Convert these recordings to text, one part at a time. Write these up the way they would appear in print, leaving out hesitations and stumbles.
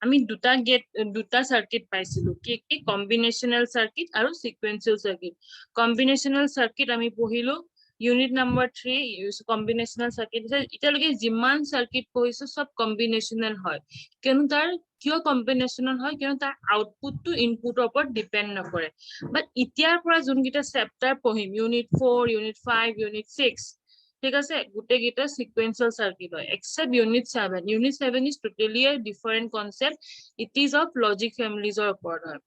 আমি দুটা সাৰ্কিট পাইছিলো কি কম্বিনেশনাল সাৰ্কিট আৰু সিকুৱেন্সিয়েল সাৰ্কিট কম্বিনেশনাল সাৰ্কিট আমি পঢ়িলো ইউনিট নাম্বাৰ 3 কম্বিনেশনাল সাৰ্কিট এতিয়ালৈকে যিমান সাৰ্কিট পঢ়িছো সব কম্বিনেশনাল হয় কিয়নো তাৰ কিয় কম্বিনেশনাল হয় কিয়নো তাৰ আউটপুটটো ইনপুটৰ ওপৰত ডিপেন্ড নকৰে বাট এতিয়াৰ পৰা যোনকিটা চেপ্টাৰ পঢ়িম ইউনিট 4 ইউনিট 5 ইউনিট 6 ঠিক আছে গোটেইকিটা সিকুৱেন্সিয়েল সার্কিট হয় except unit 7 unit 7 is totally a different concept it is of logic families or ওপৰত হয়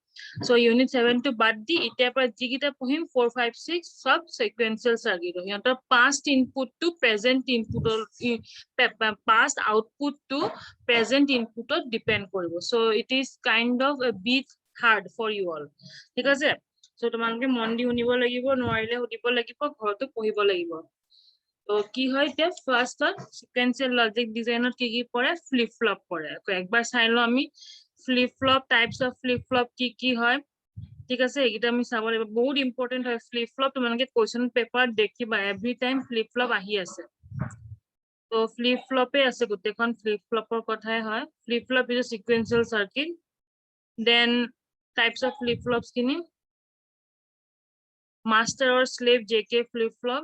so unit 7 to বাদ দি এতিয়াৰ পৰা যিকিটা পঢ়িম 4 5 6 সব সিকুৱেন্সিয়েল সাৰ্কিট হয় ইহঁতৰ past input to present input past output to present input depend কৰিব so it is kind of a bit hard for you all ঠিক আছে so তোমালোকে মন দি শুনিব লাগিব নোৱাৰিলে সুধিব লাগিব ঘৰতো পঢ়িব লাগিব তো কি হয় তে ফাৰ্স্ট সিকুৱেন্সিয়েল লজিক ডিজাইনত কি পৰে ফ্লিপ ফ্লপ পৰে একবাৰ চাই লো আমি flip flop types of flip flop কি হয় ঠিক আছে এটা আমি চাব লাগিব বহুত ইম্পৰ্টেন্ট হয় ফ্লিপ ফ্লপ তোমালোকে কোৱেশ্চন পেপাৰ দেখিবা এভৰি টাইম ফ্লিপ ফ্লপ আহি আছে তো ফ্লিপ ফ্লপে আছে গোটেখন ফ্লিপ ফ্লপৰ কথাই হয় flip flop is sequential circuit then types of flip flops কিনি master or slave jk flip flop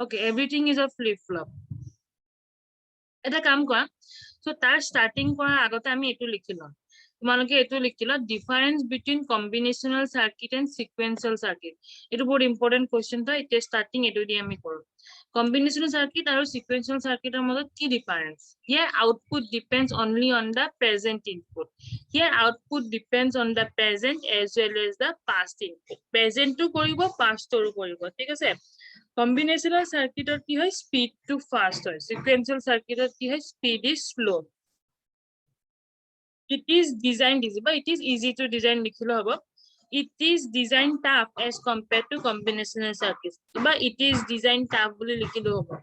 okay everything is a flip flop এটা কাম কৰা so তাৰ starting কৰাৰ আগতে আমি এটো লিখিলো তোমালোকে এটো লিখিলো difference between combinational circuit and sequential circuit এটো বহুত important question হয় এটা starting এটো দি আমি কৰো combinational circuit আৰু sequential circuit এৰ মাজত কি difference here output depends only on the present input here output depends on the present as well as the past input present to কৰিব past to কৰিব ঠিক আছে combinational circuit or ki hoy speed to fast hoy sequential circuit or ki hoy speed is slow it is designed easy but it is easy to design likhilo hobo it is designed tough as compared to combinational circuits but it is designed tough boli likhilo hobo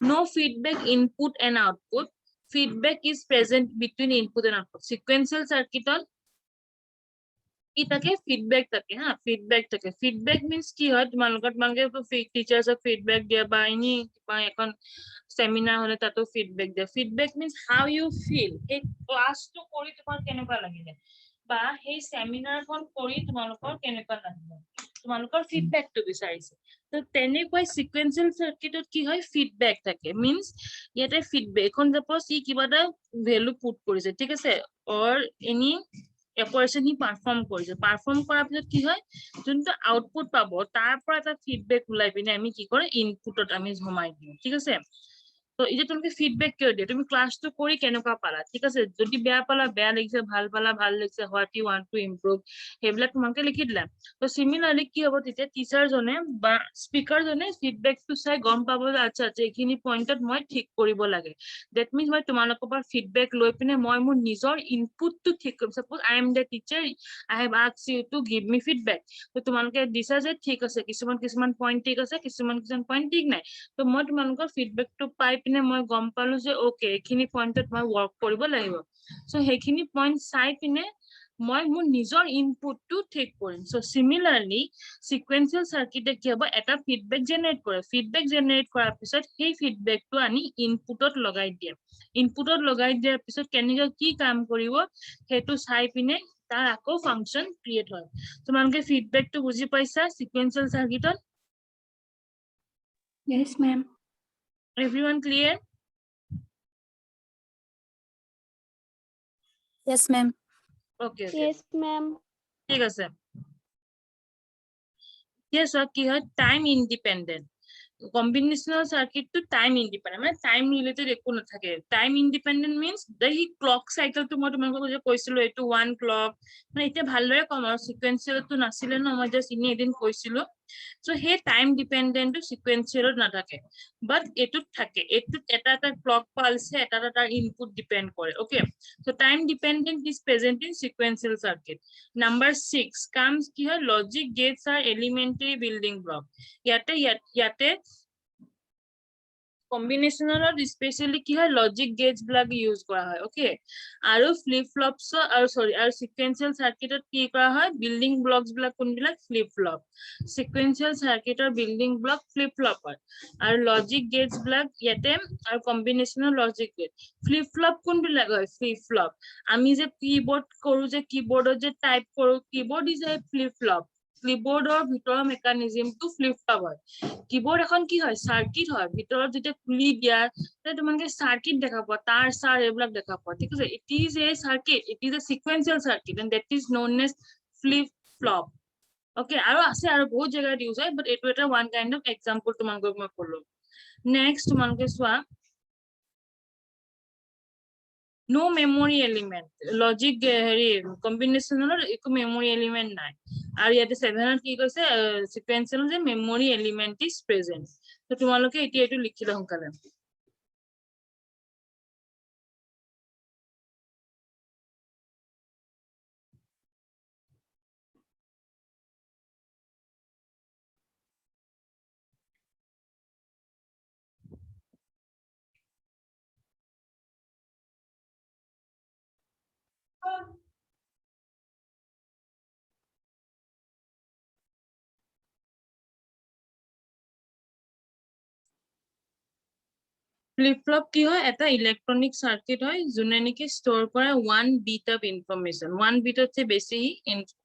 no feedback input and output feedback is present between input and output sequential circuit on কি থাকে feedback থাকে হ্যাঁ feedback means কি হয় তোমালোকে তো teachers feedback দিয়া বা এনি বা এখন সেমিনার হলে তাতো ফিডব্যাক দিয়া ফিডব্যাক মিন্স হাউ ইউ ফিল এই ক্লাসটো কৰি তোমাৰ কেনেকুৱা লাগিলে বা সেই সেমিনাৰখন কৰি তোমালোকৰ কেনেকুৱা লাগিলে তোমালোকৰ ফিডব্যাকটো বিচাৰিছে তো তেনেকৈ সিকুৱেন্সিয়েল সার্কিটত কি হয় ফিডব্যাক থাকে মিন্স ইয়াতে ফিডব্যাক এখন সাপোজ ই কিবা এটা ভ্যালু পুট কৰিছে ঠিক আছে অৰ এনি অপাৰেশন হি পাৰফৰ্ম কৰিছে পাৰফৰ্ম কৰাৰ পিছত কি হয় যোনটো আউটপুট পাব তাৰ পৰা এটা ফিডব্যাক ওলাই পিনে আমি কি কৰে ইনপুটত আমি জমাই দিও ঠিক আছে তো এই যে তোমাকে ফিডব্যাক কিয় দিয়ে তুমি ক্লাসটো কৰি কেনেকুৱা পালা ঠিক আছে যদি বেয়া পালা বেয়া লাগিছে ভাল পালা ভাল লাগিছে what you want to improve হেবিলাক তোমাকে লিখি দিলা তো সিমিলাৰলি কি হ'ব তেতিয়া টিচাৰ জনে বা স্পিকাৰ জনে ফিডব্যাকটো চাই গম পাব যে আচ্ছা এইখিনি পইণ্টত মই ঠিক কৰিব লাগে দ্যাট মিন্স মই তোমালোকৰ পৰা ফিডব্যাক লৈ পিনে মই মোৰ নিজৰ ইনপুটটো ঠিক কৰিম suppose I am the teacher I have asked you to give me feedback তো তোমালোকে দিছা যে ঠিক আছে কিছুমান পইণ্ট ঠিক আছে কিছুমান পইণ্ট ঠিক নাই তো মই তোমালোকৰ ফিডব্যাকটো পাই পিনে মই গম পালো যে ওকে এখিনি পইণ্টত মই ওয়ার্ক কৰিব লাগিব সো হেখিনি পইণ্ট চাই পিনে মই মোৰ নিজৰ ইনপুটটো ঠিক কৰিম সো সিমিলাৰলি সিকুৱেন্সিয়েল সাৰ্কিটে কি হ'ব এটা ফিডব্যাক জেনাৰেট কৰে ফিডব্যাক জেনাৰেট কৰাৰ পিছত সেই ফিডব্যাকটো আনি ইনপুটত লগাই দিয়ে ইনপুটত লগাই দিয়াৰ পিছত কেনেকৈ কি কাম কৰিব হেতু চাই পিনে তাৰ আকৌ ফাংশন ক্ৰিয়েট হয় তোমালোকে ফিডব্যাকটো বুজি পাইছা সিকুৱেন্সিয়েল সার্কিটত Yes, ma'am. everyone clear Yes, ma'am. okay Yes, ma'am. ঠিক আছে yes কি হয় time independent combinational circuit to time independent মানে time related একো নাথাকে time independent means the clock cycle to মই তোমালোকক যে কৈছিলো এটো 1 clock মানে এটা ভালদৰে কম আৰু sequential তো নাছিলে ন মই জাস্ট ইনি এদিন কৈছিলো so hey time dependent two সিকুৱেন্সিয়েলত নাথাকে বাট এটুত থাকে এটুত এটা ক্লক পালছে এটা তাৰ ইনপুট ডিপেন্ড কৰে okay so time dependent is present in sequential circuit number 6 comes কি হয় logic gates are elementary building block ইয়াতে কম্বিনেশনালত স্পেশালি কি হয় লজিক গেটস ব্লাক ইউজ কৰা হয় ওকে আৰু ফ্লিপ ফ্লপস আৰু সৰি আৰু সিকুৱেন্সিয়েল সাৰ্কিটত কি কৰা হয় বিল্ডিং ব্লকস ব্লাক কোনবিলাক ফ্লিপ ফ্লপ সিকুৱেন্সিয়েল সাৰ্কিটৰ বিল্ডিং ব্লক ফ্লিপ ফ্লপ হয় আৰু লজিক গেটস ব্লাক ইয়াতে আৰু combinational logic gate flip flop কোনবিলাক হয় ফ্লিপ ফ্লপ আমি যে কিবোর্ড কৰো যে কিবোৰ্ডত যে টাইপ কৰো keyboard is a flip flop কিবোৰ্ডৰ ভিতৰৰ মেকানিজমটো ফ্লিপ ফ্লপ হয় কিবোৰ্ড এখন কি হয় সাৰ্কিট হয় ভিতৰত যেতিয়া খুলি দিয়া তাতে তোমাকে সাৰ্কিট দেখা পোৱা তাৰ সাৰ এইবিলাক দেখা পোৱা ঠিক আছে it is a circuit it is a sequential circuit and that is non edge flip flop okay আৰু আছে আৰু বহুত জায়গাত ইউজ হয় বাট এটো এটা ওয়ান কাইন্ড অফ এক্সাম্পল তোমাক মই ক'লো নেক্সট তোমাকে চোৱা no memory element logic হেৰি কম্বিনেশনালৰ একো memory element নাই আৰু ইয়াতে 7ত কি কৈছে সিকুৱেন্সিয়েল যে memory element is present তো তোমালোকে এতিয়া এটো লিখি লওঁ কালে ফ্লিপ ফ্লপ কি হয় এটা ইলেক্ট্ৰনিক সাৰ্কিট হয় যোনে নেকি স্টোৰ কৰে 1 বিট অফ ইনফৰমেশন 1 বিটতছে বেছি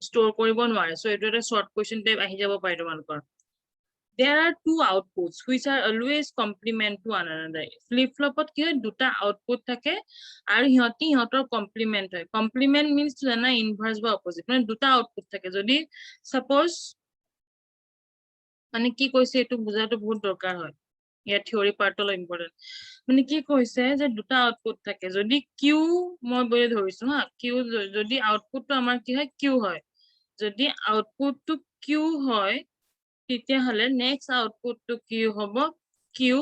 স্টোৰ কৰিব নোৱাৰে সো এটো এটা শৰ্ট কোৱেশ্চন টাইপ আহি যাব পাৰে তোমালোকৰ there are two outputs which are always complement to one another flip flopot কি হয় দুটা আউটপুট থাকে আৰু হিহঁতৰ কমপ্লিমেন্ট হয় কমপ্লিমেন্ট means জানা ইনভার্স বা অপোজিট মানে দুটা আউটপুট থাকে যদি সাপোজ মানে কি কৈছে এটো বুজাটো বহুত দৰকাৰ হয় ইয়াৰ থিওৰি পাৰ্ট অলপ ইম্পৰ্টেন্ট মানে কি কৈছে যে দুটা আউটপুট থাকে যদি কিউ মই বলে ধৰিছো হা কিউ যদি আউটপুটটো আমাৰ কি হয় কিউ হয় যদি আউটপুটটো কিউ হয় তেতিয়া হলে নেক্সট আউটপুটটো কি হ'ব কিউ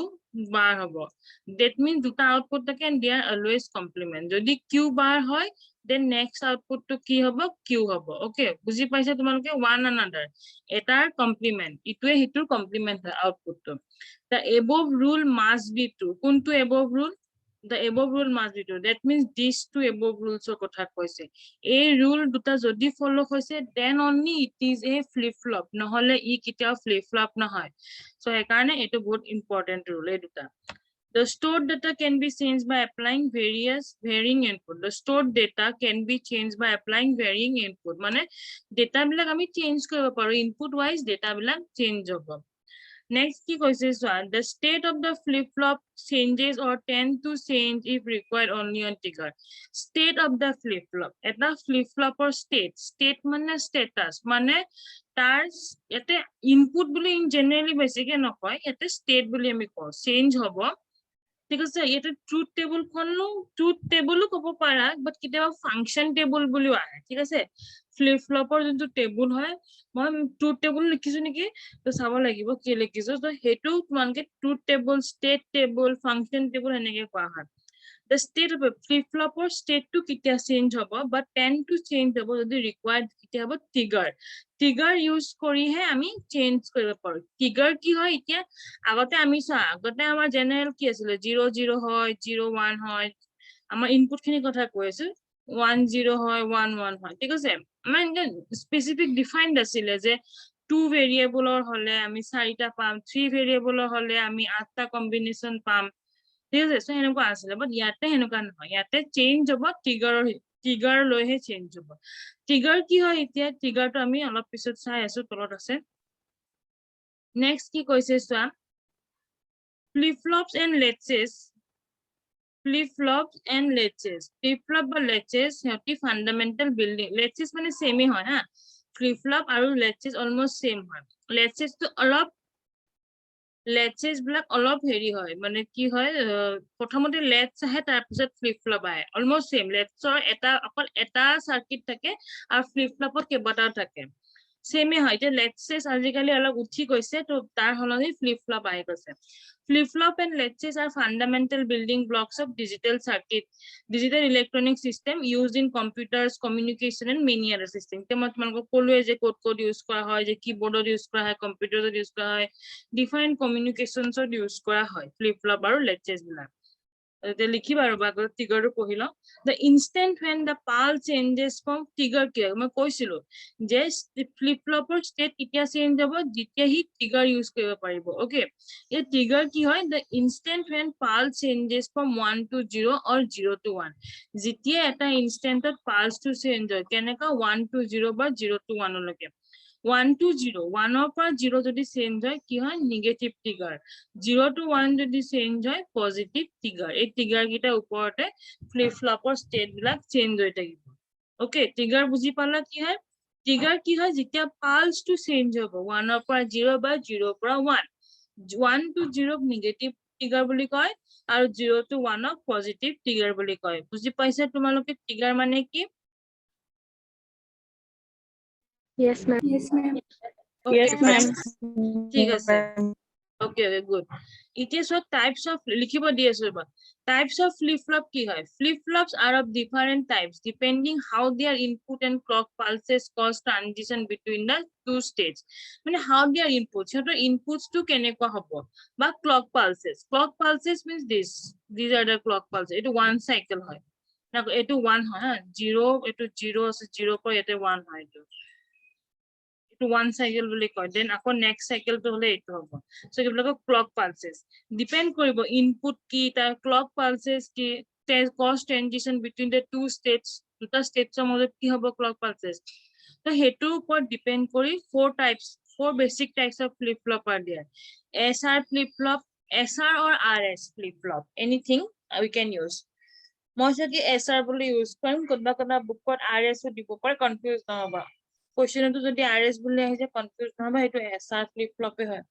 বার হ'ব that means দুটা আউটপুট থাকে and they are always complement যদি কিউ বার হয় then next আউটপুটটো কি হ'ব কিউ হ'ব ওকে বুজি পাইছা তোমালোকে one another এটাৰ কমপ্লিমেন্ট ইটোৱে হিটোৰ কমপ্লিমেন্ট হয় আউটপুটটো the above rule must be true কোনটো above rule the above rule must be true that means these two above rules ৰ কথা কৈছে এই rule দুটা যদি ফলো হৈছে then only it is a flip flop নহলে ই কিটাও flip flop নহয় so সেইকাৰণে এটো বহুত important rule এই দুটা the stored data can be changed by applying varying input the stored data can be changed by applying varying input মানে data বিলাক আমি change কৰিব পাৰো input wise data বিলাক change হ'ব next কি কৈছে চোৱা the state of the flip flop changes or tend to change if required only on trigger state of the flip flop এটা flip flopৰ state মানে status মানে তাৰ এতে input বুলি generally basically নকয় এতে state বুলি আমি কওঁ change হ'ব ঠিক আছে এটা ট্ৰুথ টেবল খনো ট্ৰুথ টেবলও ক'ব পাৰা বাট কিটাবা ফাংশন টেবল বুলিও আহে ঠিক আছে ফ্লিপ ফ্লপৰ যোনটো টেবল হয় মই ট্ৰুথ টেবল লিখিছো নেকি তো চাব লাগিব কি লিখিছো তো হেতু তোমানকে truth table state table function table এনেকে কোৱা হয় the state of a flip flopৰ state to কিটা চেঞ্জ হ'ব but tend to change হ'ব যদি required কিটা হ'ব trigger use কৰিহে আমি চেঞ্জ কৰিব পাৰো trigger কি হয় এতিয়া আগতে আমি আগতে আমাৰ জেনাৰেল কি আছিল 00 হয় 01 হয় আমাৰ ইনপুট খিনি কথা কৈ আছো 10 হয় 11 হয় ঠিক আছে মানে স্পেসিফিক ডিফাইন্ড আছিল যে 2 ভেৰিয়েবলৰ হলে আমি 4টা পাম 3 ভেৰিয়েবলৰ হলে আমি 8টা কম্বিনেশন পাম ঠিক আছে সো এনেকুৱা আছিল বাট ইয়াতে এনেকুৱা নহয় ইয়াতে চেঞ্জ হ'ব ট্ৰিগাৰ লৈহে চেঞ্জ হ'ব ট্ৰিগাৰ কি হয় এতিয়া ট্ৰিগাৰটো আমি অলপ পিছত চাই আছো তলত আছে নেক্সট কি কৈছে চোৱা flip flops and latches flip flop বা latches হেতি ফান্ডামেন্টাল বিল্ডিং latches মানে সেমে হয় হা flip flop আৰু latches almost same হয় latches তো অলপ latches বিলাক অলপ হেৰি হয় মানে কি হয় প্ৰথমতে latch আহে তাৰ পিছত flip flop আহে almost same latchৰ এটা অকল এটা সাৰ্কিট থাকে আৰু flip flopত কেইবাটাও থাকে সেমে হয় যে লেটস সে আজিকালি অলপ উঠি গৈছে তো তাৰ হলনি ফ্লিপ ফ্লপ আহি গৈছে flip flop and latches are fundamental building blocks of digital circuit digital electronic system used in computers communication and many other systems তেমন তোমালোকক ক'লোৱে যে কোড ইউজ কৰা হয় যে কিবোৰ্ডত ইউজ কৰা হয় কম্পিউটাৰত ইউজ কৰা হয় ডিফাৰেন্ট কমিউনিকেশনছত ইউজ কৰা হয় flip flop আৰু latches বিলাক the likhiba aru bagor figure ru pohilo the instant when the pulse changes from figure ki ma koisilu je flip flopper state kitia change hobo jitia hi figure use koriba paribo okay ye figure ki hoy the instant when pulse changes from 1 to 0 or 0 to 1 jitia eta instant pulse to change hoy keneka 1 to 0 ba 0 to 1 loke 1 to 0 1 পৰা 0 যদি change হয় কি হয় negative trigger 0 to 1 যদি change হয় positive trigger এই trigger কিটা ওপৰতে ফ্লিপ ফ্লপৰ ষ্টেট বিলাক চেঞ্জ হৈ থাকিব ওকে ট্ৰিগাৰ বুজি পালা কি হয় ট্ৰিগাৰ কি হয় যেতিয়া পালস টু চেঞ্জ হ'ব 1 পৰা 0 বা 0 পৰা 1 1 to 0 নেগেটিভ ট্ৰিগাৰ বুলি কয় আৰু 0 to 1 পজিটিভ ট্ৰিগাৰ বুলি কয় বুজি পাইছা তোমালোকে ট্ৰিগাৰ মানে কি Yes, ma'am. Yes, ma'am. Okay, Yes, ma'am. ঠিক আছে okay good it is what types of likhibo diyesu ba types of flip flop ki hoy flip flops are of different types depending how their input and clock pulses cause transition between the two states mane how their inputs your inputs to kenekwa hobo ba clock pulses means these are the clock pulses it one cycle hoy na etu 1 hoy 0 etu 0 ase 0 ko ete 1 hoy to one cycle বুলি কয় then আকৌ next cycle to হলে এইটো হ'ব so এইবিলাক clock pulses depend কৰিব input কি তাৰ clock pulses কি cause transition between the two states দুটা states মাজত কি হ'ব clock pulses তো হেতুৰ ওপৰত depend কৰি four basic types of flip flop are there SR flip flop SR or RS flip flop anything we can use মই যদি SR বুলি ইউজ কৰিম কোনবা বুকত RS দিব পাৰে কনফিউজ নহবা question to যদি RS বুলি আহিছে কনফিউজ নহবা এটো SR flip flop এ হয়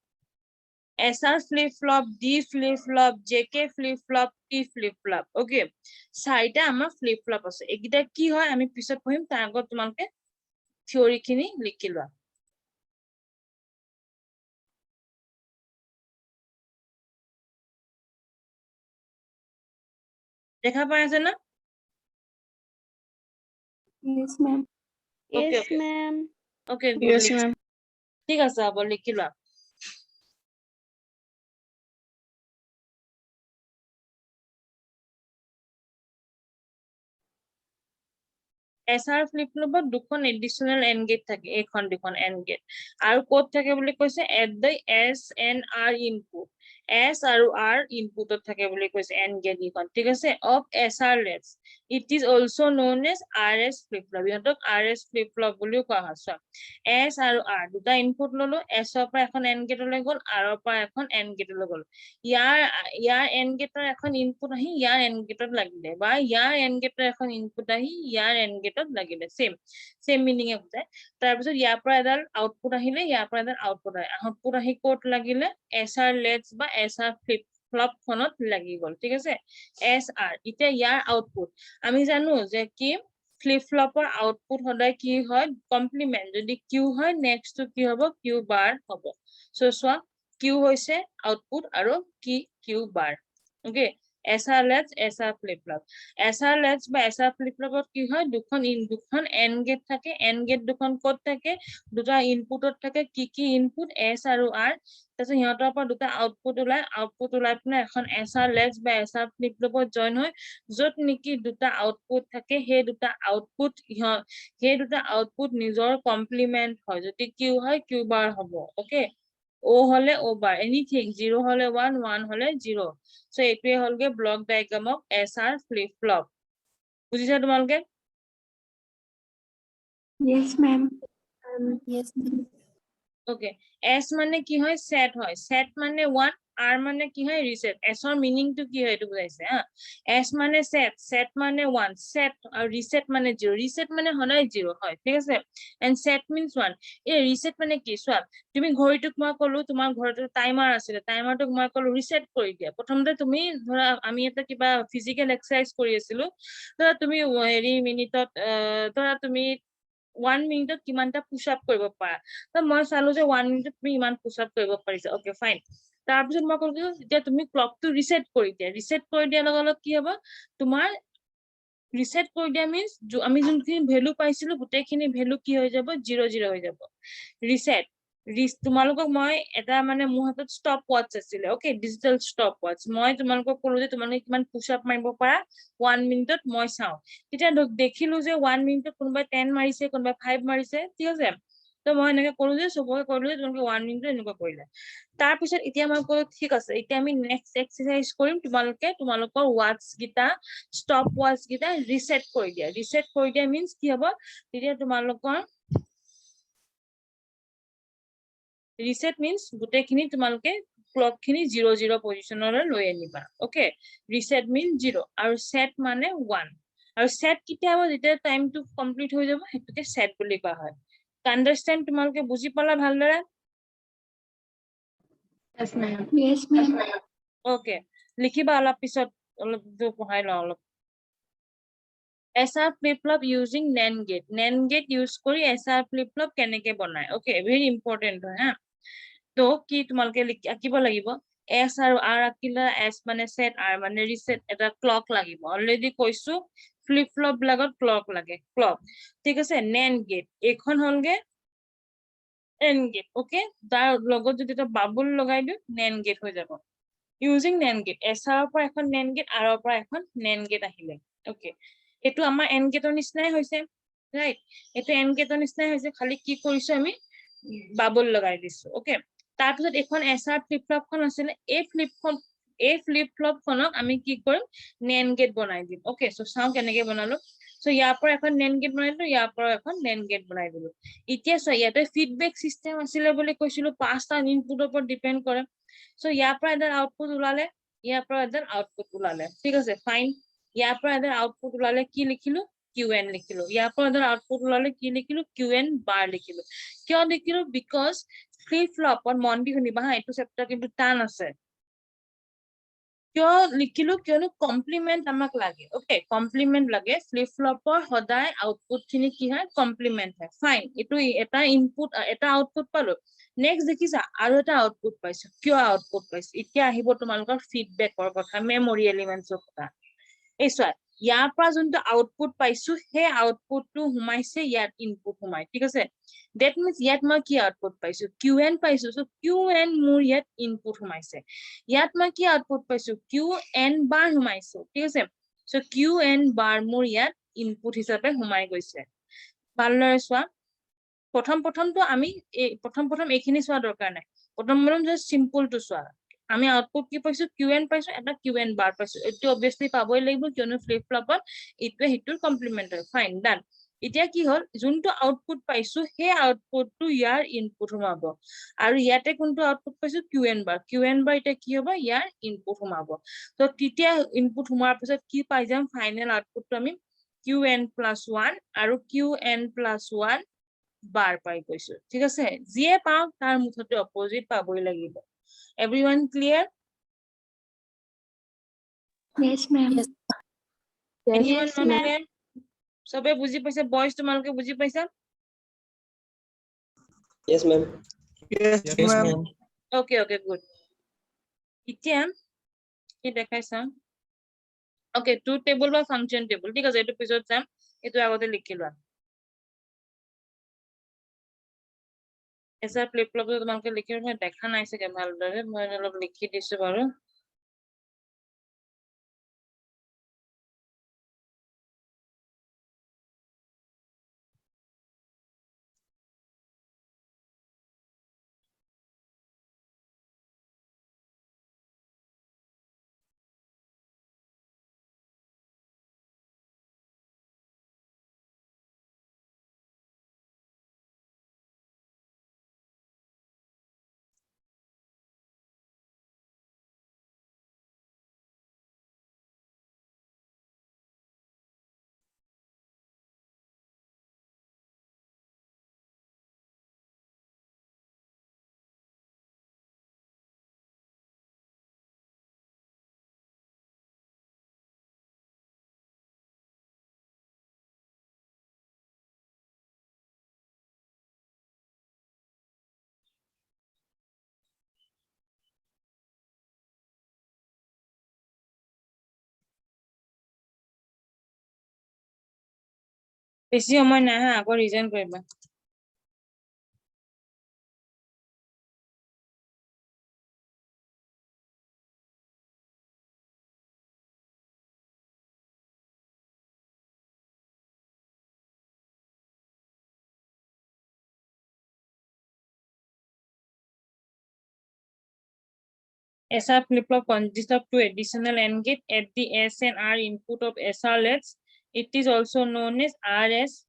SR flip flop D flip flop JK flip flop T flip flop okay চাৰিটা আমাৰ flip flop আছে একিটা কি হয় আমি পিছত পঢ়িম তাৰ আগত তোমালকে থিওৰি খিনি লিখি লোৱা দেখা পাই আছে না Yes, ma'am. Yes, ma'am. okay Yes, ma'am. ঠিক আছে হ'ব লিখি লোৱা SR flip flop দুখন additional AND gate থাকে এখন দুখন AND gate আৰু কোড থাকে বুলি কৈছে at the S and R input S আৰু R input থাকে বুলি কৈছে AND gate দুখন ঠিক আছে of SR lets it is also known as RS flip flop ইহঁতক RS flip flop বুলিও কোৱা হয় S আৰু R দুটা ইনপুট ললো S ৰ পৰা এখন AND gate লৈ গল R ৰ পৰা এখন AND gate লৈ গল ইয়াৰ AND gate ৰ এখন ইনপুট আহি ইয়াৰ AND gate ত লাগিলে বা ইয়াৰ AND gate ৰ এখন ইনপুট আহি ইয়াৰ AND gate ত লাগিলে same meaning এ বুজায় তাৰ পিছত ইয়াৰ পৰা এডাল আউটপুট আহিলে ইয়াৰ পৰা এডাল আউটপুট আহি কোড লাগিলে SR lets বা SR flip flop খনত লাগি গল ঠিক আছে SR ইতে ইয়াৰ আউটপুট আমি জানো যে কি flip flopৰ আউটপুট সদায় কি হয় কমপ্লিমেন্ট যদি Q হয় নেক্সট টু কি হ'ব Q bar হ'ব সো সোৱা Q হৈছে আউটপুট আৰু কি Q bar okay SR lets SR flip flop SR lets বা SR flip flopত কি হয় দুখন AND gate থাকে AND gate দুখন কোড থাকে দুটা ইনপুটত থাকে কি ইনপুট S আৰু R তাছত হিহঁতৰ পৰা দুটা আউটপুট ওলাই পিনে এখন SR lets বা SR flip flopত জয়েন হয় যত নেকি দুটা আউটপুট থাকে হে দুটা আউটপুট নিজৰ কমপ্লিমেন্ট হয় যদি Q হয় Q bar হ'ব okay O হলে O bar anything 0 হলে 1 1 হলে 0 so এইটোৱে হলগে block diagram of SR flip flop বুজিছা তোমালোকে Yes, ma'am. Yes, ma'am. okay S মানে কি হয় set মানে 1 R মানে কি হয় reset S ৰ meaning to কি হয় এটো বুজাইছে হা S মানে set মানে 1 set আৰু reset মানে 0 reset মানে হনাই 0 হয় ঠিক আছে and set means 1 এই reset মানে কি সোৱা তুমি ঘড়ীটোক মই কলো তোমাৰ ঘৰটো টাইমাৰ আছিল টাইমাৰটোক মই কলো reset কৰি দিয়া প্ৰথমতে তুমি ধৰা আমি এটা কিবা ফিজিক্যাল এক্সাৰসাইজ কৰি আছিলো ধৰা তুমি হেৰি মিনিটত ধৰা তুমি 1 মিনিটত কিমানটা পুশ আপ কৰিব পাৰা তো মই চালো যে 1 মিনিটত তুমি ইমান পুশ আপ কৰিব পাৰিছা ওকে ফাইন তাৰপিছত মই ক'লো যে তুমি ক্লকটো ৰিসেট কৰি দিয়া ৰিসেট কৰি দিয়াৰ লগে লগে কি হ'ব তোমাৰ ৰিসেট কৰি দিয়া মিন্স আমি যোনখিনি ভ্যালু পাইছিলো গোটেইখিনি ভ্যালু কি হৈ যাব 0 0 হৈ যাব ৰিসেট তোমালোকক মই এটা মানে মোৰ হাতত ষ্টপ ওয়াচ আছিলে ওকে ডিজিটাল ষ্টপ ওয়াচ মই তোমালোকক ক'লো যে তোমালোকে কিমান পুশ আপ মাৰিব পাৰা 1 মিনিটত মই চাও তেতিয়া দেখিলো যে 1 মিনিটত কোনোবাই 10 মাৰিছে কোনোবাই 5 মাৰিছে ঠিক আছে তো মই এনেকৈ ক'লো যে সবকে ক'লো যে তোমালোকে 1 মিনিটত এনেকুৱা কৰিলা তাৰ পিছত এতিয়া মই ক'লো ঠিক আছে এতিয়া আমি নেক্সট এক্সাৰসাইজ কৰিম তোমালোকৰ ওয়াচ গিটা ষ্টপ ওয়াচ গিটা ৰিসেট কৰি দিয়া মিন্স কি হ'ব তেতিয়া তোমালোকৰ ৰিসেট মিন্স গোটেইখিনি তোমালোকে ক্লক খিনি 0 0 পজিশনলৈ লৈ আনিবা ওকে ৰিসেট মিন্স 0 আৰু সেট মানে 1 আৰু সেট কিতিয়া হ'ব যেতিয়া টাইমটো কমপ্লিট হৈ যাব হেতুকে সেট বুলি কোৱা হয় আন্ডাৰস্ট্যান্ড তোমালোকে বুজি পালা ভালদৰে Yes, ma'am. Yes, ma'am. Okay লিখিবা অলপ পিছত অলপ পঢ়াই লওঁ অলপ SR flip-flop using NAND gate. NAND gate use কৰি SR flip-flop কেনেকে বনায়? Okay, very important হয় হা। তো কি তোমালোকে আঁকিব লাগিব S আৰু R আঁকিলে S মানে set R মানে reset এটা clock লাগিব অলৰেডি কৈছো flip-flop বিলাকত clock লাগে clock ঠিক আছে NAND gate এইখন হলগে NAND gate okay তাৰ লগত যদি এটা বাবুল লগাই দিও NAND gate হৈ যাব using NAND gate SR ৰ পৰা এখন NAND gate R ৰ পৰা এখন NAND gate আহিলে okay এটো আমাৰ AND gate ৰ নিচিনাই হৈছে ৰাইট এটো AND gate ৰ নিচিনাই হৈছে খালি কি কৰিছো আমি বাবল লগাই দিছো ওকে তাৰপিছত এখন SR flip flop খন আছিল এই flip flop খনক আমি কি কৰিম NAND gate বনাই দিম ওকে সো চাও কেনেকে বনালো সো ইয়াৰ পৰা এখন NAND gate বনাই দিলো ইয়াৰ পৰা এখন NAND gate বনাই দিলো এতিয়া সো ইয়াতে ফিডব্যাক সিস্টেম আছিল বুলি কৈছিলো পাঁচটা ইনপুটৰ ওপৰত ডিপেন্ড কৰে সো ইয়াৰ পৰা এটা আউটপুট ওলালে ইয়াৰ পৰা এটা আউটপুট ওলালে ঠিক আছে ফাইন ইয়াৰ পৰা এটা আউটপুট ওলালে কি লিখিলো qn লিখিলো ইয়াৰ পৰা এটা আউটপুট ওলালে কি লিখিলো qn bar লিখিলো কিয় লিখিলো বিকজ ফ্লিপ ফ্লপত মন দি শুনিবা হা এইটো চেপ্টাৰ কিন্তু টান আছে কিয় লিখিলো কিয়নো কমপ্লিমেন্ট আমাক লাগে ওকে কমপ্লিমেন্ট লাগে ফ্লিপ ফ্লপৰ সদায় আউটপুট খিনি কি হয় কমপ্লিমেন্ট হয় ফাইন এটো এটা ইনপুট এটা আউটপুট পালো নেক্সট দেখিছা আৰু এটা আউটপুট পাইছো কিয় আউটপুট পাইছো এতিয়া আহিব তোমালোকৰ ফিডব্যাকৰ কথা মেমৰি এলিমেন্টছৰ কথা এই চোৱা ইয়াৰ পৰা যোনটো আউটপুট পাইছো সেই আউটপুটটো হুমাইছে ইয়াত ইনপুট হুমাই ঠিক আছে that means ইয়াত মই কি আউটপুট পাইছো qn পাইছো সো qn মোৰ ইয়াত ইনপুট হুমাইছে ইয়াত মই কি আউটপুট পাইছো qn bar হুমাইছো ঠিক আছে সো qn bar মোৰ ইয়াত ইনপুট হিচাপে হুমাই গৈছে ভালদৰে চোৱা প্ৰথমটো আমি প্ৰথম এইখিনি চোৱা দৰকাৰ নাই প্ৰথম জাস্ট সিম্পল টু চোৱা আমি আউটপুট কি পাইছো qn পাইছো এটা qn bar পাইছো এটো অবভিয়াসলি পাবই লাগিব কিয়নো ফ্লিপ ফ্লপত ইটোৱে হিটোৰ কমপ্লিমেন্ট হয় ফাইন ডান এতিয়া কি হল যোনটো আউটপুট পাইছো সেই আউটপুটটো ইয়াৰ ইনপুট হুমাব আৰু ইয়াতে কোনটো আউটপুট পাইছো qn bar এটা কি হ'ব ইয়াৰ ইনপুট হুমাব তো তেতিয়া ইনপুট হুমাৰ পিছত কি পাই যাম ফাইনাল আউটপুটটো আমি qn+1 আৰু qn+1 bar পাই গৈছো ঠিক আছে যিয়ে পাও তাৰ মুঠতে অপোজিট পাবই লাগিব everyone clear Yes, ma'am. Yes, anyone not ma'am. clear সবে বুজি পাইছে বয়স তোমালোকে বুজি পাইছা Yes, ma'am. Yes, ma'am. okay good এতিয়া কি দেখাইছা okay ট্ৰুথ টেবল বা ফাংচন টেবল ঠিক আছে এটো পিছত যাম এটো আগতে লিখি লোৱা এসা ফ্লিপ ফ্লপ তোমালোকে লিখি লোৱা দেখা নাই চাগে ভালদৰে মই অলপ লিখি দিছো বাৰু বেছি সময় নাই হা আকৌ ৰিজন কৰিবা SR flip-flop consists of two additional AND gate at the S and R input of SR LEDs. It is also known as RS